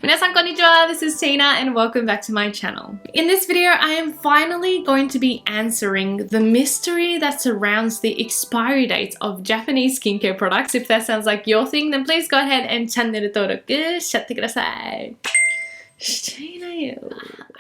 Minasan konnichiwa, this is Tina and welcome back to my channel. In this video, I am finally going to be answering the mystery that surrounds the expiry dates of Japanese skincare products. If that sounds like your thing, then please go ahead and channel登録しちゃってください。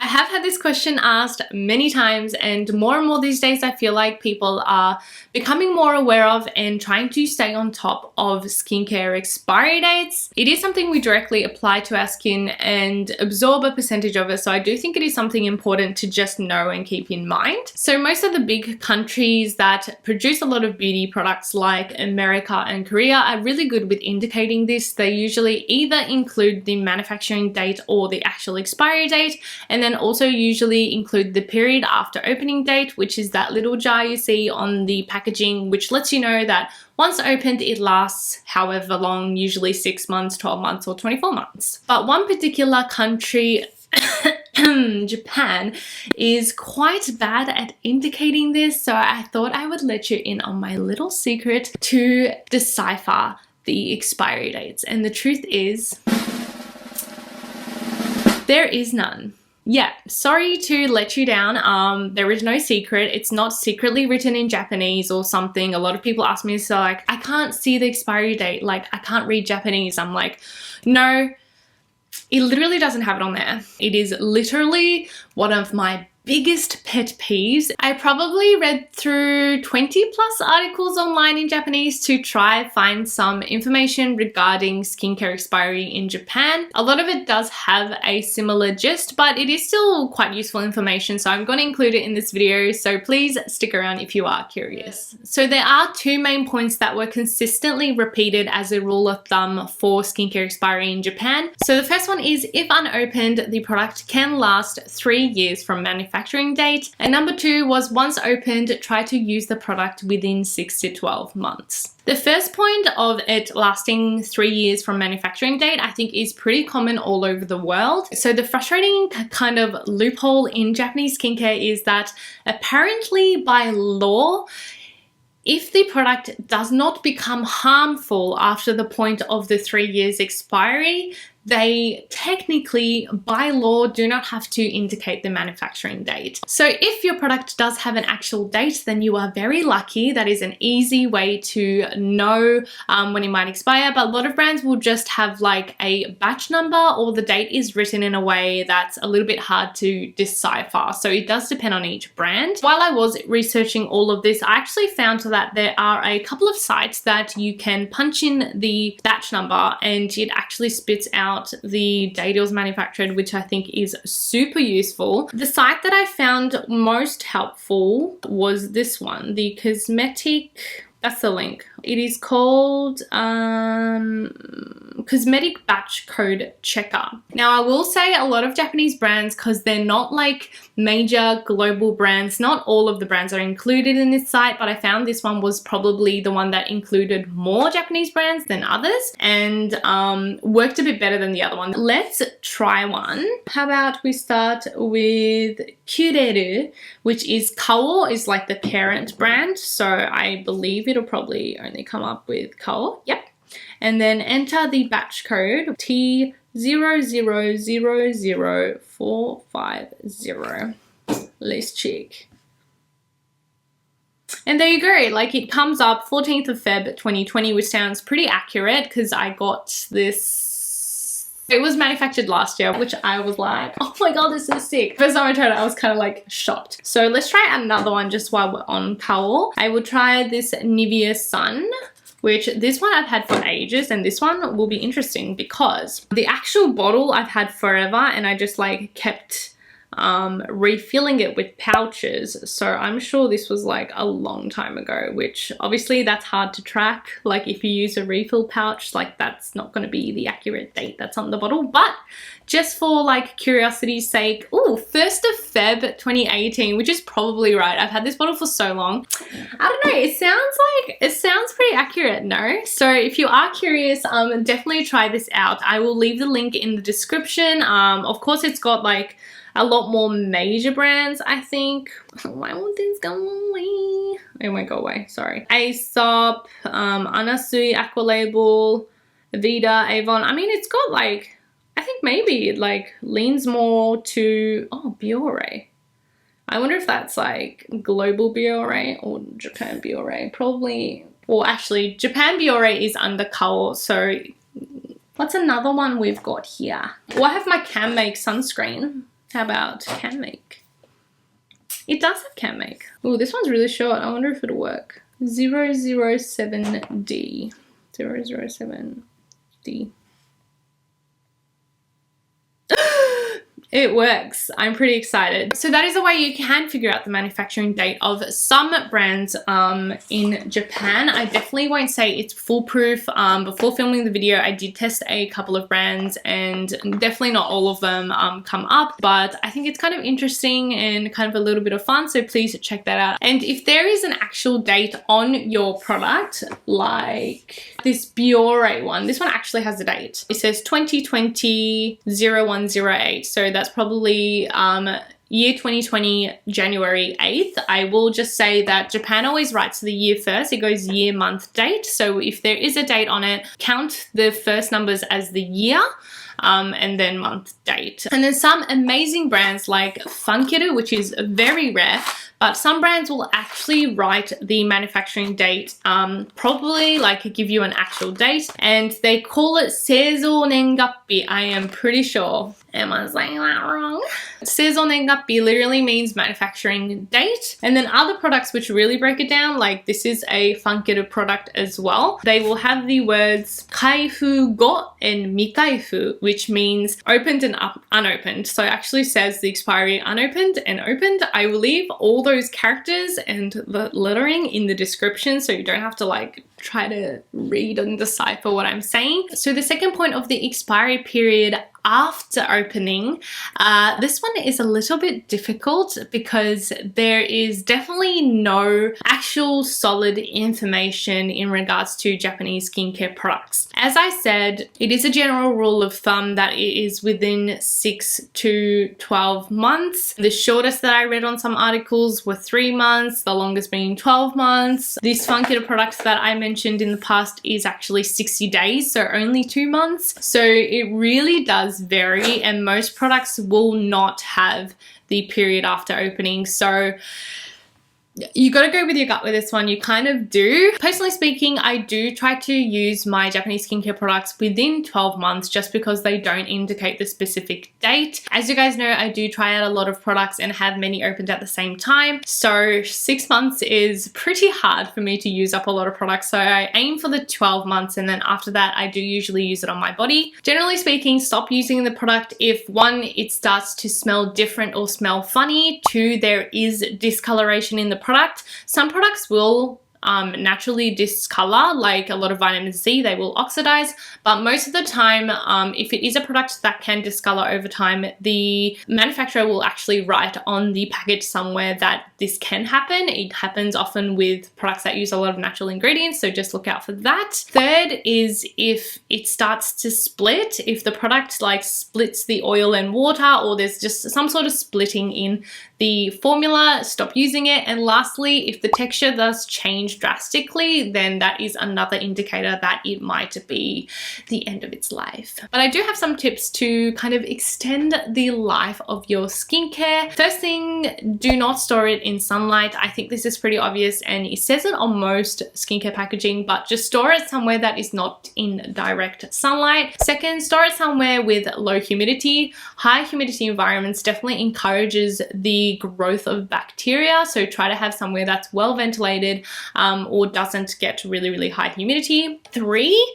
I have had this question asked many times, and more these days I feel like people are becoming more aware of and trying to stay on top of skincare expiry dates. It is something we directly apply to our skin and absorb a percentage of it, so I do think it is something important to just know and keep in mind. So most of the big countries that produce a lot of beauty products like America and Korea are really good with indicating this. They usually either include the manufacturing date or the actual expiry date, and then also usually include the period after opening date, which is that little jar you see on the packaging, which lets you know that once opened it lasts however long, usually 6 months, 12 months or 24 months. But one particular country Japan is quite bad at indicating this, so I thought I would let you in on my little secret to decipher the expiry dates. And the truth is, there is none. Yeah, sorry to let you down. There is no secret. It's not secretly written in Japanese or something. A lot of people ask me, so like, I can't see the expiry date. Like, I can't read Japanese. I'm like, no, it literally doesn't have it on there. It is literally one of my biggest pet peeves. I probably read through 20 plus articles online in Japanese to try find some information regarding skincare expiry in Japan. A lot of it does have a similar gist, but it is still quite useful information, so I'm going to include it in this video, so please stick around if you are curious. So there are two main points that were consistently repeated as a rule of thumb for skincare expiry in Japan. So the first one is, if unopened, the product can last 3 years from manufacturing date, and number two was, once opened, try to use the product within 6 to 12 months. The first point of it lasting 3 years from manufacturing date, I think, is pretty common all over the world. So the frustrating kind of loophole in Japanese skincare is that apparently by law, if the product does not become harmful after the point of the 3 years expiry, they technically, by law, do not have to indicate the manufacturing date. So if your product does have an actual date, then you are very lucky. That is an easy way to know when it might expire, but a lot of brands will just have like a batch number, or the date is written in a way that's a little bit hard to decipher. So it does depend on each brand. While I was researching all of this, I actually found that there are a couple of sites that you can punch in the batch number and it actually spits out the date it was manufactured, which I think is super useful. The site that I found most helpful was this one, the cosmetic, that's the link. It is called Cosmetic Batch Code Checker. Now I will say a lot of Japanese brands, because they're not like major global brands, not all of the brands are included in this site, but I found this one was probably the one that included more Japanese brands than others and worked a bit better than the other one. Let's try one. How about we start with Kureru, which is Kao is like the parent brand, so I believe it'll probably only come up with Kao. Yep. And then enter the batch code T0000450. Let's check. And there you go, like it comes up 14th of Feb 2020, which sounds pretty accurate because I got this, it was manufactured last year, which I was like, oh my god, this is sick. First time I tried it, I was kind of like shocked. So let's try another one just while we're on Kao. I will try this Nivea Sun, which this one I've had for ages, and this one will be interesting because the actual bottle I've had forever and I just like kept refilling it with pouches, so I'm sure this was like a long time ago, which obviously that's hard to track. Like if you use a refill pouch, like that's not going to be the accurate date that's on the bottle, but just for like curiosity's sake, oh, 1st of Feb 2018, which is probably right. I've had this bottle for so long. I don't know, it sounds pretty accurate, no? So if you are curious, definitely try this out. I will leave the link in the description. Of course, it's got like a lot more major brands, I think. Why won't this go away? It won't go away, sorry. Aesop, Anasui, Aqualabel, Aveda, Avon. I mean, it's got like, I think maybe it like leans more to, oh, Biore. I wonder if that's like global Biore or Japan Biore. Probably, or actually Japan Biore is under Kao. So what's another one we've got here? Well, I have my Can Make sunscreen. How about Can Make? It does have Can Make. Oh, this one's really short. I wonder if it'll work. 007D. 007D. It works. I'm pretty excited. So that is a way you can figure out the manufacturing date of some brands in Japan. I definitely won't say it's foolproof. Before filming the video, I did test a couple of brands and definitely not all of them come up, but I think it's kind of interesting and kind of a little bit of fun, so please check that out. And if there is an actual date on your product, like this Biore one, this one actually has a date. It says 2020-0108, so that's probably year 2020 January 8th. I will just say that Japan always writes the year first. It goes year, month, date. So if there is a date on it, count the first numbers as the year. And then month, date. And then some amazing brands like Funkiru, which is very rare, but some brands will actually write the manufacturing date, probably like give you an actual date, and they call it Seizo Nengappi. I am pretty sure. Am I saying that wrong? Seizo Nengappi literally means manufacturing date. And then other products which really break it down, like this is a Funkiru product as well. They will have the words Kaifu Go and Mikaifu, which means opened and unopened. So it actually says the expiry unopened and opened. I will leave all those characters and the lettering in the description so you don't have to like try to read and decipher what I'm saying. So the second point of the expiry period after opening, this one is a little bit difficult because there is definitely no actual solid information in regards to Japanese skincare products. As I said, it is a general rule of thumb that it is within 6 to 12 months. The shortest that I read on some articles were 3 months, the longest being 12 months. This Funkiru product that I mentioned in the past is actually 60 days, so only 2 months. So it really does vary, and most products will not have the period after opening. So you got to go with your gut with this one. You kind of do. Personally speaking, I do try to use my Japanese skincare products within 12 months just because they don't indicate the specific date. As you guys know, I do try out a lot of products and have many opened at the same time. So 6 months is pretty hard for me to use up a lot of products. So I aim for the 12 months, and then after that, I do usually use it on my body. Generally speaking, stop using the product if 1, it starts to smell different or smell funny, 2, there is discoloration in the product. Some products will naturally discolor, like a lot of vitamin C, they will oxidize, but most of the time, if it is a product that can discolor over time, the manufacturer will actually write on the package somewhere that this can happen. It happens often with products that use a lot of natural ingredients, so just look out for that. Third is if it starts to split, if the product like splits the oil and water, or there's just some sort of splitting in the formula, stop using it. And lastly, if the texture does change drastically, then that is another indicator that it might be the end of its life. But I do have some tips to kind of extend the life of your skincare. First thing, do not store it in sunlight. I think this is pretty obvious, and it says it on most skincare packaging, but just store it somewhere that is not in direct sunlight. Second, store it somewhere with low humidity. High humidity environments definitely encourages the growth of bacteria, so try to have somewhere that's well ventilated or doesn't get really high humidity. 3,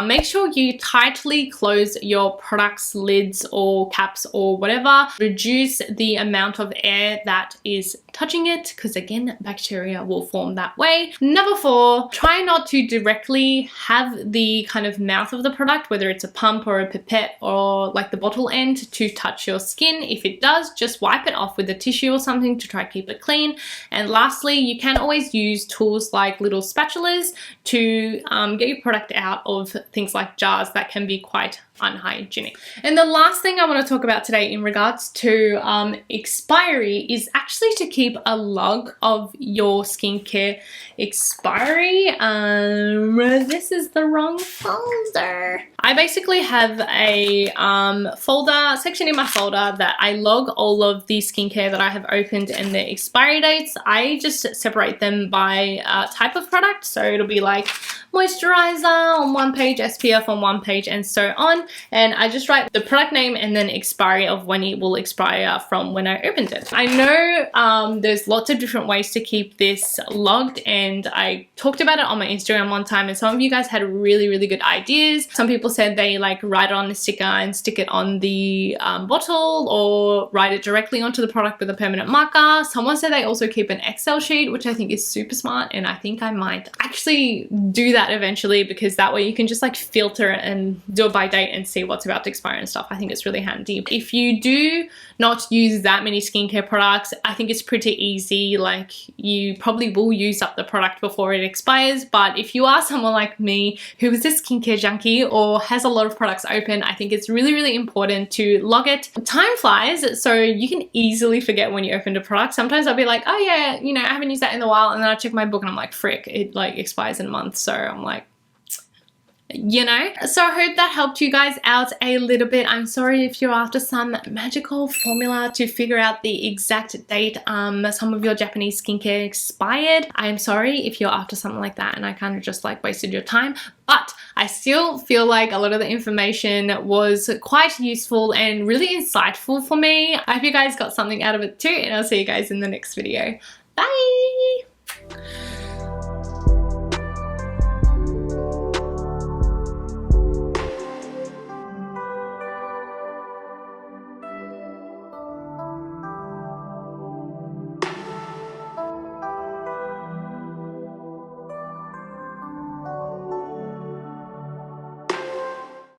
make sure you tightly close your product's lids or caps or whatever. Reduce the amount of air that is touching it, because again, bacteria will form that way. Number 4, try not to directly have the kind of mouth of the product, whether it's a pump or a pipette or like the bottle end, to touch your skin. If it does, just wipe it off with a tissue or something to try to keep it clean. And lastly, you can always use tools tools like little spatulas to get your product out of things like jars that can be quite unhygienic. And the last thing I want to talk about today in regards to expiry is actually to keep a log of your skincare expiry. This is the wrong folder. I basically have a folder, section in my folder that I log all of the skincare that I have opened and their expiry dates. I just separate them by type of product. So it'll be like moisturizer on one page, SPF on one page, and so on. And I just write the product name and then expiry of when it will expire from when I opened it. I know there's lots of different ways to keep this logged, and I talked about it on my Instagram one time, and some of you guys had really good ideas. Some people said they like write it on a sticker and stick it on the bottle, or write it directly onto the product with a permanent marker. Someone said they also keep an Excel sheet, which I think is super smart, and I think I might actually do that eventually, because that way you can just like filter it and do it by date and see what's about to expire and stuff. I think it's really handy. If you do not use that many skincare products, I think it's pretty easy. Like, you probably will use up the product before it expires, but if you are someone like me who is a skincare junkie or has a lot of products open, I think it's really important to log it. Time flies, so you can easily forget when you opened a product. Sometimes I'll be like, oh yeah, you know, I haven't used that in a while, and then I check my book and I'm like, frick, it like expires in a month. So I'm like, you know. So I hope that helped you guys out a little bit. I'm sorry if you're after some magical formula to figure out the exact date some of your Japanese skincare expired. I'm sorry if you're after something like that and I kind of just like wasted your time, but I still feel like a lot of the information was quite useful and really insightful for me. I hope you guys got something out of it too, and I'll see you guys in the next video. Bye!